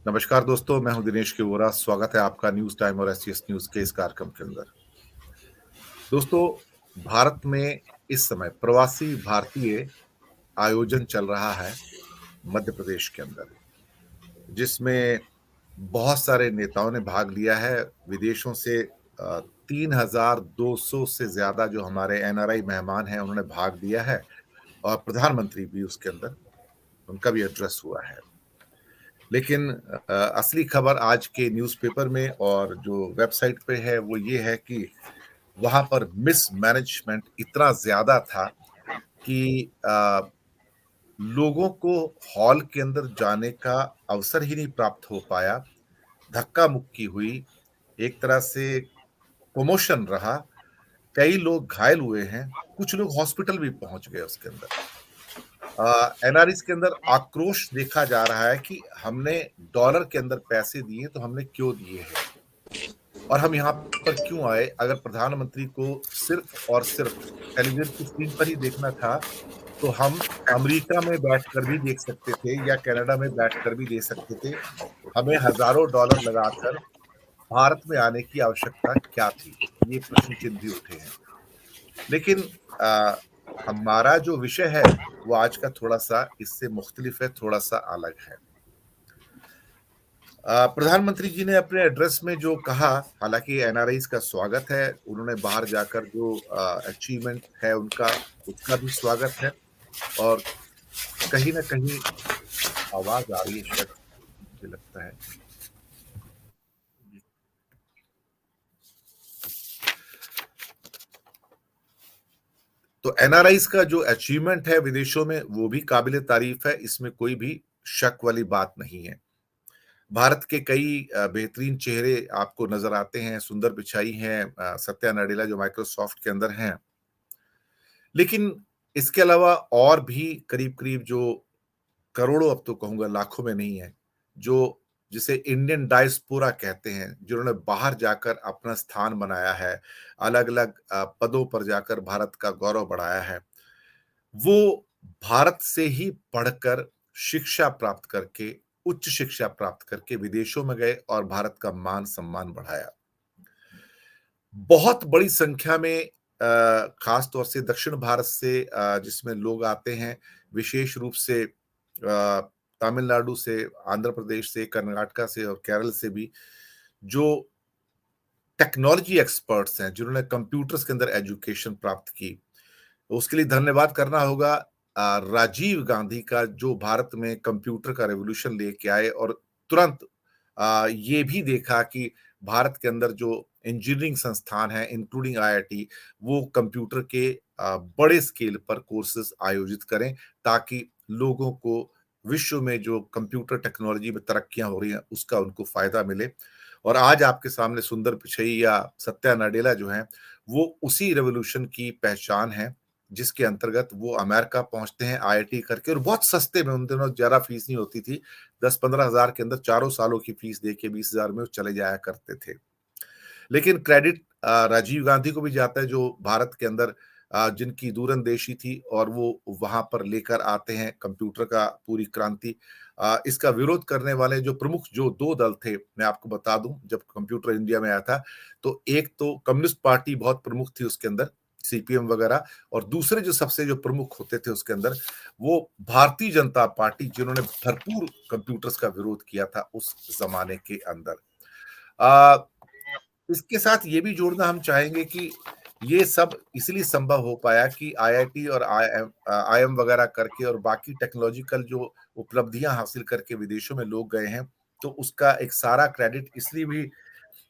नमस्कार दोस्तों, मैं हूं दिनेश के वोरा। स्वागत है आपका न्यूज टाइम और एसटीएस न्यूज के इस कार्यक्रम के अंदर। दोस्तों, भारत में इस समय प्रवासी भारतीय आयोजन चल रहा है मध्य प्रदेश के अंदर, जिसमें बहुत सारे नेताओं ने भाग लिया है। विदेशों से 3,200 से ज्यादा जो हमारे एनआरआई मेहमान हैं उन्होंने भाग लिया है, और प्रधानमंत्री भी उसके अंदर, उनका भी एड्रेस हुआ है। लेकिन असली खबर आज के न्यूज़पेपर में और जो वेबसाइट पे है वो ये है कि वहां पर मिसमैनेजमेंट इतना ज्यादा था कि लोगों को हॉल के अंदर जाने का अवसर ही नहीं प्राप्त हो पाया। धक्का मुक्की हुई, एक तरह से कमोशन रहा। कई लोग घायल हुए हैं, कुछ लोग हॉस्पिटल भी पहुंच गए उसके अंदर। एनआरईज के अंदर आक्रोश देखा जा रहा है कि हमने डॉलर के अंदर पैसे दिए तो हमने क्यों दिए हैं, और हम यहाँ पर क्यों आए। अगर प्रधानमंत्री को सिर्फ और सिर्फ टेलीविजन की स्क्रीन पर ही देखना था तो हम अमेरिका में बैठकर भी देख सकते थे या कनाडा में बैठकर भी दे सकते थे। हमें हजारों डॉलर लगाकर भारत में आने की आवश्यकता क्या थी, ये प्रश्न चिन्ह भी उठे हैं। लेकिन आ, हमारा जो विषय है वो आज का थोड़ा सा इससे मुख्तलिफ है, थोड़ा सा अलग है। प्रधानमंत्री जी ने अपने एड्रेस में जो कहा, हालांकि एनआरआईज का स्वागत है, उन्होंने बाहर जाकर जो अचीवमेंट है उनका, उसका भी स्वागत है। और कहीं ना कहीं आवाज आ रही है शायद, मुझे लगता है। तो एनआरआईज का जो अचीवमेंट है विदेशों में वो भी काबिले तारीफ है, इसमें कोई भी शक वाली बात नहीं है। भारत के कई बेहतरीन चेहरे आपको नजर आते हैं। सुंदर पिचाई हैं, सत्या नडेला जो माइक्रोसॉफ्ट के अंदर हैं। लेकिन इसके अलावा और भी करीब करीब जो करोड़ों, अब तो कहूंगा लाखों में नहीं है, जो जिसे इंडियन डायस्पोरा कहते हैं, जिन्होंने बाहर जाकर अपना स्थान बनाया है, अलग अलग पदों पर जाकर भारत का गौरव बढ़ाया है, वो भारत से ही पढ़कर, शिक्षा प्राप्त करके, उच्च शिक्षा प्राप्त करके विदेशों में गए और भारत का मान सम्मान बढ़ाया। बहुत बड़ी संख्या में खास तौर से दक्षिण भारत से जिसमें लोग आते हैं, विशेष रूप से तमिलनाडु से, आंध्र प्रदेश से, कर्नाटका से और केरल से भी, जो टेक्नोलॉजी एक्सपर्ट्स हैं, जिन्होंने कंप्यूटर्स के अंदर एजुकेशन प्राप्त की। उसके लिए धन्यवाद करना होगा राजीव गांधी का, जो भारत में कंप्यूटर का रेवोल्यूशन लेके आए और तुरंत ये भी देखा कि भारत के अंदर जो इंजीनियरिंग संस्थान है इंक्लूडिंग आईआईटी, वो कंप्यूटर के बड़े स्केल पर कोर्सेज आयोजित करें, ताकि लोगों को विश्व में जो कंप्यूटर टेक्नोलॉजी में तरक्कियां हो रही हैं उसका उनको फायदा मिले। और आज आपके सामने सुंदर पिचई या सत्या नडेला जो हैं, वो उसी रेवोल्यूशन की पहचान है, जिसके अंतर्गत वो अमेरिका पहुंचते हैं आईआईटी करके, और बहुत सस्ते में, उन दिनों ज्यादा फीस नहीं होती थी, 10-15 हजार के अंदर चारों सालों की फीस देके 20 हजार में वो चले जाया करते थे। लेकिन क्रेडिट राजीव गांधी को भी जाता है, जो भारत के अंदर जिनकी दूरंदेशी थी और वो वहां पर लेकर आते हैं कंप्यूटर का पूरी क्रांति। इसका विरोध करने वाले जो प्रमुख जो दो दल थे, मैं आपको बता दूं, जब कंप्यूटर इंडिया में आया था तो एक तो कम्युनिस्ट पार्टी बहुत प्रमुख थी उसके अंदर, सीपीएम वगैरह, और दूसरे जो सबसे जो प्रमुख होते थे उसके अंदर, वो भारतीय जनता पार्टी, जिन्होंने भरपूर कंप्यूटर्स का विरोध किया था उस जमाने के अंदर। आ, इसके साथ ये भी जोड़ना हम चाहेंगे कि ये सब इसलिए संभव हो पाया कि आईआईटी और आईएम वगैरह करके और बाकी टेक्नोलॉजिकल जो उपलब्धियां हासिल करके विदेशों में लोग गए हैं, तो उसका एक सारा क्रेडिट इसलिए भी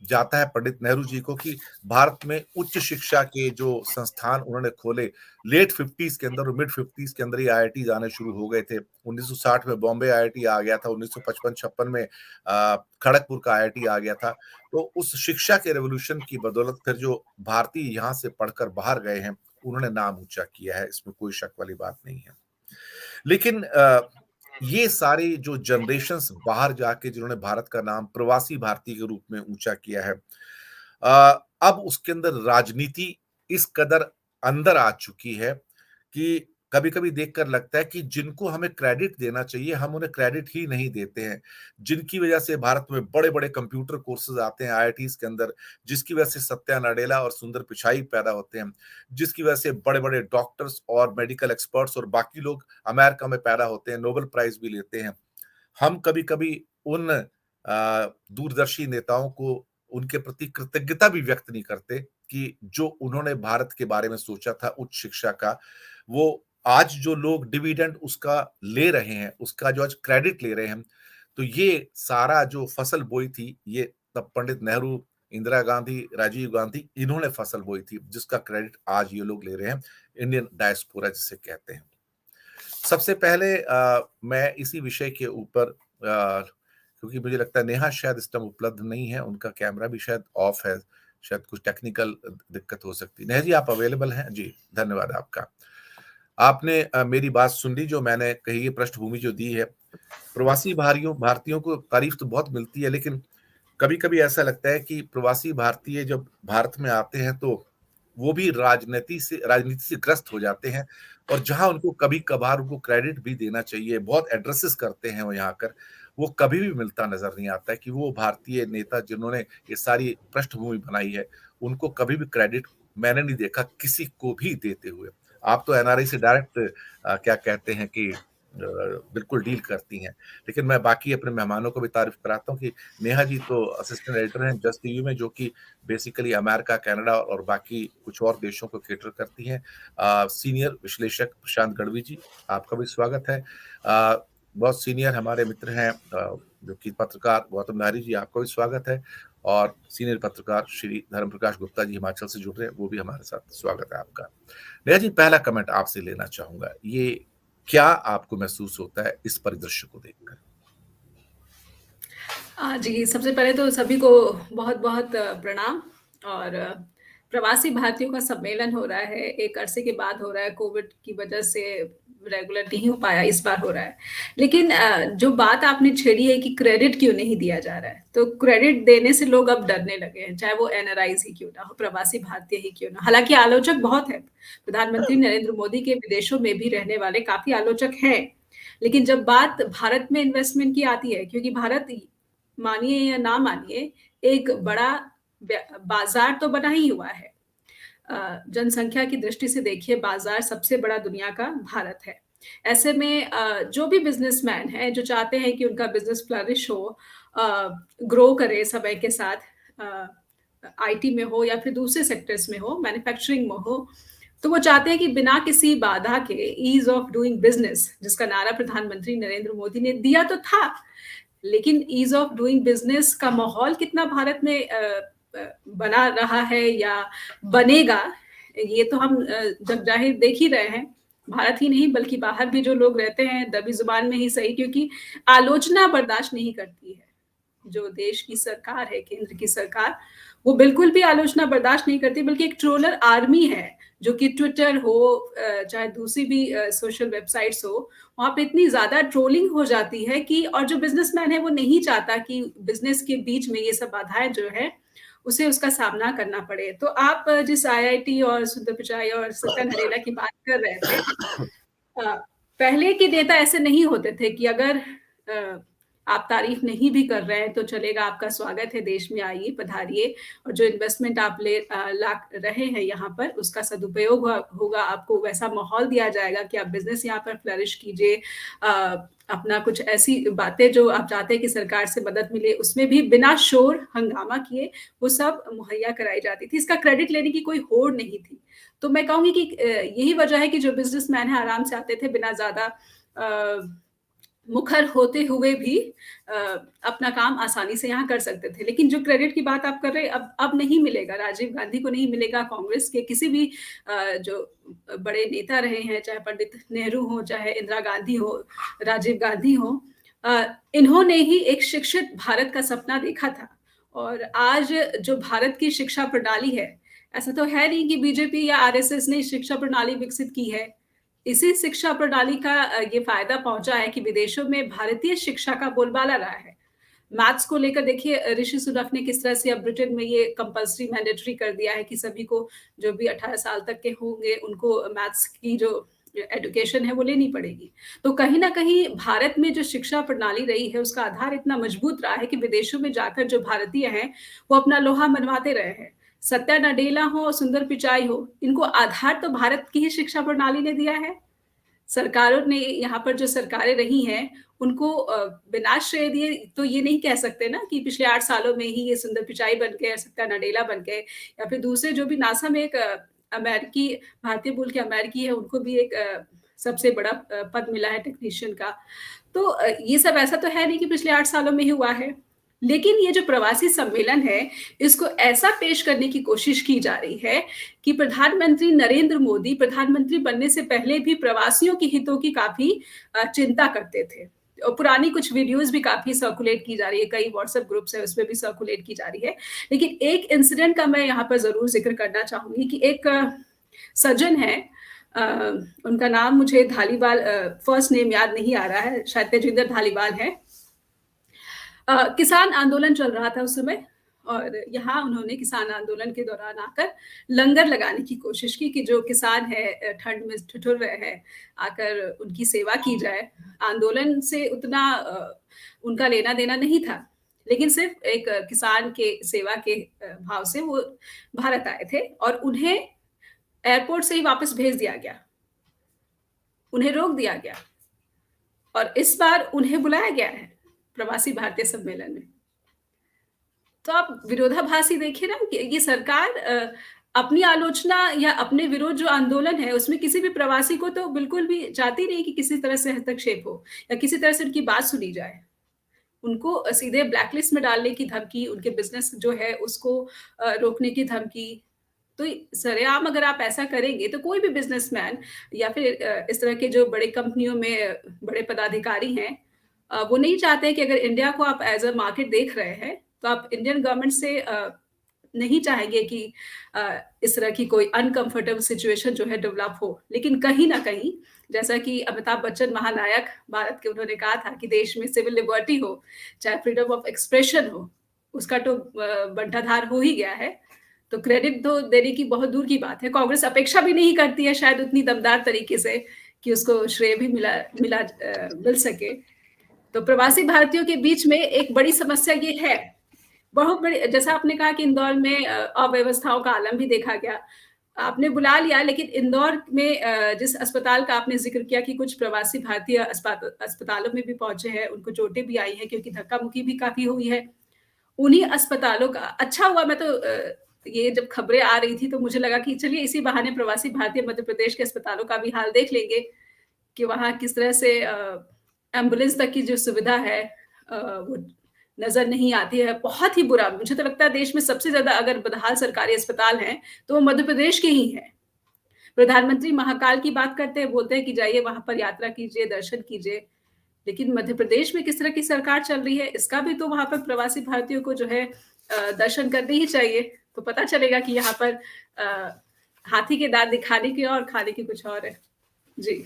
जाता है पंडित नेहरू जी को कि भारत में उच्च शिक्षा के जो संस्थान उन्होंने खोले, लेट 50s के अंदर और मिड 50s के अंदर ही आईआईटी आने शुरू हो गए थे। 1960 में बॉम्बे आईआईटी आ गया था, 1955-56 में खड़गपुर का आईआईटी आ गया था। तो उस शिक्षा के रेवोल्यूशन की बदौलत फिर जो भारतीय यहाँ से पढ़कर बाहर गए हैं, उन्होंने नाम ऊंचा किया है, इसमें कोई शक वाली बात नहीं है। लेकिन ये सारे जो जनरेशन्स बाहर जाके जिन्होंने भारत का नाम प्रवासी भारतीय के रूप में ऊंचा किया है, अब उसके अंदर राजनीति इस कदर अंदर आ चुकी है कि कभी-कभी देखकर लगता है कि जिनको हमें क्रेडिट देना चाहिए, हम उन्हें क्रेडिट ही नहीं देते हैं। जिनकी वजह से भारत में बड़े-बड़े कंप्यूटर कोर्सेज़ आते हैं आईआईटीज़ के अंदर, जिसकी वजह से सत्या नडेला और सुंदर पिचाई पैदा होते हैं, जिसकी वजह से बड़े-बड़े डॉक्टर्स और मेडिकल एक्सपर्ट्स और बाकी लोग अमेरिका में पैदा होते हैं, नोबेल प्राइज़ भी लेते हैं। हम कभी-कभी उन दूरदर्शी नेताओं को उनके प्रति कृतज्ञता भी व्यक्त नहीं करते कि जो उन्होंने भारत के बारे में सोचा था उच्च शिक्षा का, वो आज जो लोग डिविडेंड उसका ले रहे हैं, उसका जो आज क्रेडिट ले रहे हैं, तो ये सारा जो फसल बोई थी, ये तब पंडित नेहरू, इंदिरा गांधी, राजीव गांधी इन्होंने फसल बोई थी, जिसका क्रेडिट आज ये लोग ले रहे हैं, इंडियन डायस्पोरा जिसे कहते हैं। सबसे पहले मैं इसी विषय के ऊपर क्योंकि मुझे लगता है नेहा शायद इस टाइम उपलब्ध नहीं है, उनका कैमरा भी शायद ऑफ है, शायद कुछ टेक्निकल दिक्कत हो सकती है। नेहा जी आप अवेलेबल हैं? जी, धन्यवाद आपका। आपने मेरी बात सुन ली जो मैंने कही है पृष्ठभूमि जो दी है। प्रवासी भारतीयों को तारीफ तो बहुत मिलती है, लेकिन कभी-कभी ऐसा लगता है कि प्रवासी भारतीय जब भारत में आते हैं तो वो भी राजनीति से ग्रस्त हो जाते हैं और जहाँ उनको कभी-कभार उनको क्रेडिट भी देना चाहिए, बहुत एड्रेसेस करते हैं वो यहाँ आकर, वो कभी भी मिलता नज़र नहीं आता है कि वो भारतीय नेता जिन्होंने ये सारी पृष्ठभूमि बनाई है, उनको कभी भी क्रेडिट मैंने नहीं देखा किसी को भी देते हुए। आप तो एनआरआई से डायरेक्ट क्या कहते हैं कि बिल्कुल डील करती हैं। लेकिन मैं बाकी अपने मेहमानों को भी तारीफ़ कराता हूँ कि नेहा जी तो असिस्टेंट एडिटर हैं जस्ट टीवी में, जो कि बेसिकली अमेरिका, कनाडा और बाकी कुछ और देशों को कैटर करती हैं। सीनियर विश्लेषक प्रशांत गढ़वी जी, आपका भी स्वागत है। बहुत सीनियर हमारे मित्र हैं जो कि पत्रकार गौतम नाहरी जी, आपका भी स्वागत है। और सीनियर पत्रकार श्री धर्मप्रकाश गुप्ता जी हिमाचल से जुड़ रहे हैं, वो भी हमारे साथ, स्वागत है आपका। नेहा जी, पहला कमेंट आपसे लेना चाहूँगा, ये क्या आपको महसूस होता है इस परिदृश्य को देखकर? जी, सबसे पहले तो सभी को बहुत-बहुत प्रणाम और प्रवासी भारतीयों का सम्मेलन हो रहा है, एक अरसे के बाद हो रहा है, कोविड की वजह से रेगुलर नहीं हो पाया, इस बार हो रहा है। लेकिन जो बात आपने छेड़ी है कि क्रेडिट क्यों नहीं दिया जा रहा है, तो क्रेडिट देने से लोग अब डरने लगे हैं, चाहे वो एनआरआईज़ ही क्यों ना हो, प्रवासी भारतीय ही क्यों ना। हालाँकि आलोचक बहुत हैं, प्रधानमंत्री नरेंद्र मोदी के विदेशों में भी रहने वाले काफ़ी आलोचक हैं। लेकिन जब बात भारत में इन्वेस्टमेंट की आती है, क्योंकि भारत मानिए या ना मानिए, एक बड़ा बाज़ार तो बना ही हुआ है। जनसंख्या की दृष्टि से देखिए बाज़ार सबसे बड़ा दुनिया का भारत है। ऐसे में जो भी बिज़नेसमैन हैं, जो चाहते हैं कि उनका बिज़नेस फ्लरिश हो ग्रो करे समय के साथ अ, आईटी में हो या फिर दूसरे सेक्टर्स में हो, मैन्युफैक्चरिंग में हो, तो वो चाहते हैं कि बिना किसी बाधा के ईज़ ऑफ डूइंग बिज़नेस जिसका नारा प्रधानमंत्री नरेंद्र मोदी ने दिया तो था, लेकिन ईज़ ऑफ डूइंग बिज़नेस का माहौल कितना भारत में बना रहा है या बनेगा, ये तो हम जगज़ाहिर देख ही रहे हैं। भारत ही नहीं बल्कि बाहर भी जो लोग रहते हैं दबी ज़ुबान में ही सही क्योंकि आलोचना बर्दाश्त नहीं करती है। जो देश की सरकार है, केंद्र की सरकार, वो बिल्कुल भी आलोचना बर्दाश्त नहीं करती बल्कि एक ट्रोलर आर्मी है, जो कि ट्विटर हो चाहे दूसरी भी सोशल वेबसाइट्स हो, वहाँ पे इतनी ज़्यादा ट्रोलिंग हो जाती है कि और जो बिज़नेसमैन है वो नहीं चाहता कि बिज़नेस के बीच में ये सब बाधाएँ जो हैं, उसे उसका सामना करना पड़े। तो आप जिस आईआईटी और सुंदर पिचाई और सत्या नडेला की बात कर रहे थे अ, पहले के नेता ऐसे नहीं होते थे कि अगर अ, आप तारीफ नहीं भी कर रहे हैं तो चलेगा, आपका स्वागत है, देश में आइए, पधारिए और जो इन्वेस्टमेंट आप ला रहे हैं यहाँ पर, उसका सदुपयोग होगा, आपको वैसा माहौल दिया जाएगा कि आप बिज़नेस यहाँ पर फ्लरिश कीजिए। अपना कुछ ऐसी बातें जो आप चाहते हैं कि सरकार से मदद मिले, उसमें भी बिना शोर, हंगामा किए, वो सब मुहैया कराई जाती थी। इसका क्रेडिट लेने की कोई होड़ नहीं थी। तो मैं कहूँगी कि यही वजह है कि जो बिज़नेसमैन हैं आराम से आते थे बिना ज़्यादा मुखर होते हुए भी अ, अपना काम आसानी से यहाँ कर सकते थे। लेकिन जो क्रेडिट की बात आप कर रहे हैं अब नहीं मिलेगा, राजीव गांधी को नहीं मिलेगा, कांग्रेस के किसी भी जो बड़े नेता रहे हैं, चाहे पंडित नेहरू हो, चाहे इंदिरा गांधी हो, राजीव गांधी हो, इन्होंने ही एक शिक्षित भारत का सपना देखा था। और आज जो भारत की शिक्षा प्रणाली है, ऐसा तो है नहीं कि बीजेपी या आरएसएस ने शिक्षा प्रणाली विकसित की है। इसी शिक्षा प्रणाली का ये फ़ायदा पहुँचा है कि विदेशों में भारतीय शिक्षा का बोलबाला रहा है। मैथ्स को लेकर देखिए ऋषि सुनक ने किस तरह से अब ब्रिटेन में ये कंपल्सरी मैंडेटरी कर दिया है कि सभी को जो भी 18 साल तक के होंगे उनको मैथ्स की जो एजुकेशन है वो लेनी पड़ेगी। तो कहीं न कहीं भारत में जो शिक्षा प्रणाली रही है उसका आधार इतना मजबूत रहा है कि विदेशों में जाकर जो भारतीय हैं, वो अपना लोहा मनवाते रहे हैं। सत्या नडेला हो, सुंदर पिचाई हो, इनको आधार तो भारत की ही शिक्षा प्रणाली ने दिया है। सरकारों ने यहाँ पर जो सरकारें रही हैं, उनको बिना श्रेय दिए तो ये नहीं कह सकते ना कि पिछले 8 सालों में ही ये सुंदर पिचाई बन गए, सत्या नडेला बन गए या फिर दूसरे जो भी नासा में एक अमेरिकी भारतीय मूल के अमेरिकी है, उनको भी एक सबसे बड़ा पद मिला है टेक्नीशियन का। तो ये सब ऐसा तो है नहीं कि पिछले 8 सालों में ही हुआ है। लेकिन ये जो प्रवासी सम्मेलन है, इसको ऐसा पेश करने की कोशिश की जा रही है कि प्रधानमंत्री नरेंद्र मोदी प्रधानमंत्री बनने से पहले भी प्रवासियों के हितों की काफ़ी चिंता करते थे। और पुरानी कुछ वीडियोज़ भी काफ़ी सर्कुलेट की जा रही है, कई व्हाट्सएप ग्रुप्स हैं, उसमें भी सर्कुलेट की जा रही है। लेकिन एक इंसिडेंट का मैं यहाँ पर ज़रूर ज़िक्र करना चाहूँगी कि एक सज्जन हैं, अ, उनका नाम मुझे धालीवाल फर्स्ट नेम याद नहीं आ रहा है, शायद तेजिंदर धालीवाल है। किसान आंदोलन चल रहा था उस समय और यहाँ उन्होंने किसान आंदोलन के दौरान आकर लंगर लगाने की कोशिश की कि जो किसान है ठंड में ठिठुर रहे हैं, आकर उनकी सेवा की जाए। आंदोलन से उतना उनका लेना-देना नहीं था, लेकिन सिर्फ़ एक किसान के सेवा के भाव से वो भारत आए थे और उन्हें एयरपोर्ट से ही वापस भेज दिया गया। उन्हें रोक दिया गया और इस बार उन्हें बुलाया गया है प्रवासी भारतीय सम्मेलन में। तो आप विरोधाभास ही देखिए ना कि ये सरकार अपनी आलोचना या अपने विरोध जो आंदोलन है, उसमें किसी भी प्रवासी को तो बिल्कुल भी चाहती नहीं कि किसी तरह से हस्तक्षेप हो या किसी तरह से उनकी बात सुनी जाए। उनको सीधे ब्लैकलिस्ट में डालने की धमकी, उनके बिज़नेस जो है उसको रोकने की धमकी। तो सरेआम अगर आप ऐसा करेंगे तो कोई भी बिज़नेसमैन या फिर इस तरह के जो बड़ी कंपनियों में बड़े पदाधिकारी हैं, वो नहीं चाहते कि अगर इंडिया को आप एज़ अ मार्केट देख रहे हैं, तो आप इंडियन गवर्नमेंट से नहीं चाहेंगे कि इस तरह की कोई अनकम्फर्टेबल सिचुएशन जो है डेवलप हो। लेकिन कहीं न कहीं, जैसा कि अमिताभ बच्चन महानायक भारत के उन्होंने कहा था कि देश में सिविल लिबर्टी हो, चाहे फ्रीडम ऑफ एक्सप्रेशन हो, उसका तो बंटाधार हो ही गया है। तो क्रेडिट तो देने की बहुत दूर की बात है। कांग्रेस अपेक्षा भी नहीं करती है शायद उतनी दमदार तरीके से कि उसको श्रेय भी मिल सके। तो प्रवासी भारतीयों के बीच में एक बड़ी समस्या ये है, बहुत बड़ी, जैसा आपने कहा कि इंदौर में अव्यवस्थाओं का आलम भी देखा गया। आपने बुला लिया, लेकिन इंदौर में जिस अस्पताल का आपने ज़िक्र किया कि कुछ प्रवासी भारतीय अस्पतालों में भी पहुँचे हैं, उनको चोटें भी आई हैं क्योंकि धक्का-मुक्की भी काफ़ी हुई है। उन्हीं अस्पतालों का अच्छा हुआ, मैं तो ये जब खबरें आ रही थी तो मुझे लगा कि चलिए इसी बहाने प्रवासी भारतीय मध्य प्रदेश के अस्पतालों का भी हाल देख लेंगे कि वहाँ किस तरह से एम्बुलेंस तक की जो सुविधा है वो नज़र नहीं आती है। बहुत ही बुरा, मुझे तो लगता है देश में सबसे ज़्यादा अगर बदहाल सरकारी अस्पताल हैं, तो वो मध्य प्रदेश के ही हैं। प्रधानमंत्री महाकाल की बात करते हैं, बोलते हैं कि जाइए वहाँ पर यात्रा कीजिए, दर्शन कीजिए। लेकिन मध्य प्रदेश में किस तरह की सरकार चल रही है, इसका भी तो वहाँ पर प्रवासी भारतीयों को जो है दर्शन करने ही चाहिए। तो पता चलेगा कि यहाँ पर हाथी के दाँत दिखाने के और खाने के कुछ और है। जी।